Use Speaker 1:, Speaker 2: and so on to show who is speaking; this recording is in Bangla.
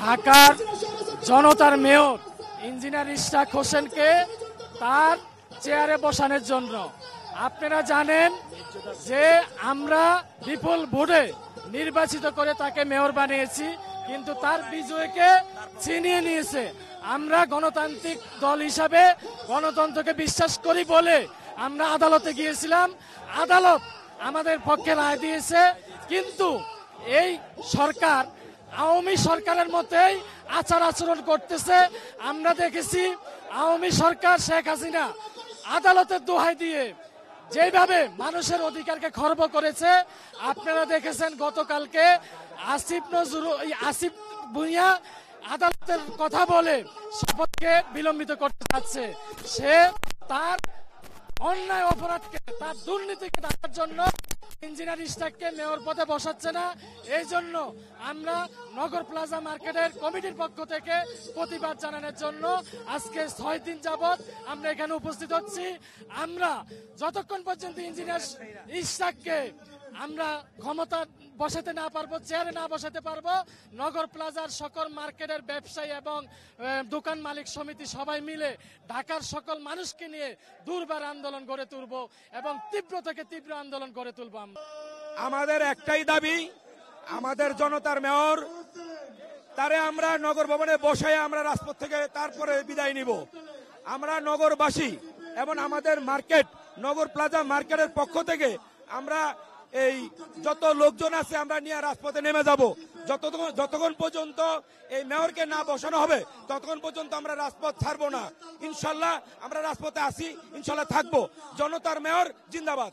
Speaker 1: ঢাকার জনতার মেয়র ইঞ্জিনিয়ার ইশরাক হোসেনকে তার চেয়ারে বসানোর জন্য। আপনারা জানেন যে আমরা বিপুল ভোটে নির্বাচিত করে তাকে মেয়র বানিয়েছি, কিন্তু তার বিজয়কে ছিনিয়ে নিয়েছে। আমরা গণতান্ত্রিক দল হিসাবে গণতন্ত্রকে বিশ্বাস করি বলে আমরা আদালতে গিয়েছিলাম, আদালত আমাদের পক্ষে রায় দিয়েছে। কিন্তু এই সরকার আওয়ামী সরকারের মতোই আচার আচরণ করতেছে। আমরা দেখেছি আওয়ামী সরকার শেখ হাসিনা আদালতের দোহাই দিয়ে যেভাবে মানুষের অধিকারকে খর্ব করেছে। আপনারা দেখেছেন গতকালকে আসিফ ভুঁইয়া আদালতের কথা বলে শপথকে বিলম্বিত করতে যাচ্ছে। সে তার অন্যায় অপরাধকে, তার দুর্নীতিকে ঢাকার জন্য ইঞ্জিনিয়ার ইশরাককে মেয়র পদে বসাচ্ছে না। এই জন্য আমরা নগর প্লাজা মার্কেটের কমিটির পক্ষ থেকে প্রতিবাদ জানানোর জন্য আজকে 6 দিন যাবত আমরা এখানে উপস্থিত হচ্ছি। আমরা যতক্ষণ পর্যন্ত ইঞ্জিনিয়ার ইশরাককে আমরা ক্ষমতা বসাতে না পারবো, চেয়ারে না বসাতে পারবো, নগর প্লাজার সকল মার্কেটের ব্যবসায়ী এবং দোকান মালিক সমিতি সবাই মিলে ঢাকার সকল মানুষকে নিয়ে দুর্বার আন্দোলন গড়ে তুলব এবং তীব্র থেকে তীব্র আন্দোলন গড়ে তুলব।
Speaker 2: আমাদের একটাই দাবি, আমাদের জনতার মেয়র তারে আমরা নগর ভবনে বসাই আমরা রাজপথ থেকে তারপরে বিদায় নিব। আমরা নগরবাসী এবং আমাদের মার্কেট নগর প্লাজা মার্কেটের পক্ষ থেকে আমরা এই যত লোকজন আছে আমরা নিয়ে রাজপথে নেমে যাব। যতক্ষণ পর্যন্ত এই মেয়রকে না বসানো হবে ততক্ষণ পর্যন্ত আমরা রাজপথ ছাড়বো না। ইনশাল্লাহ আমরা রাজপথে আসি, ইনশাল্লাহ থাকবো। জনতার মেয়র জিন্দাবাদ।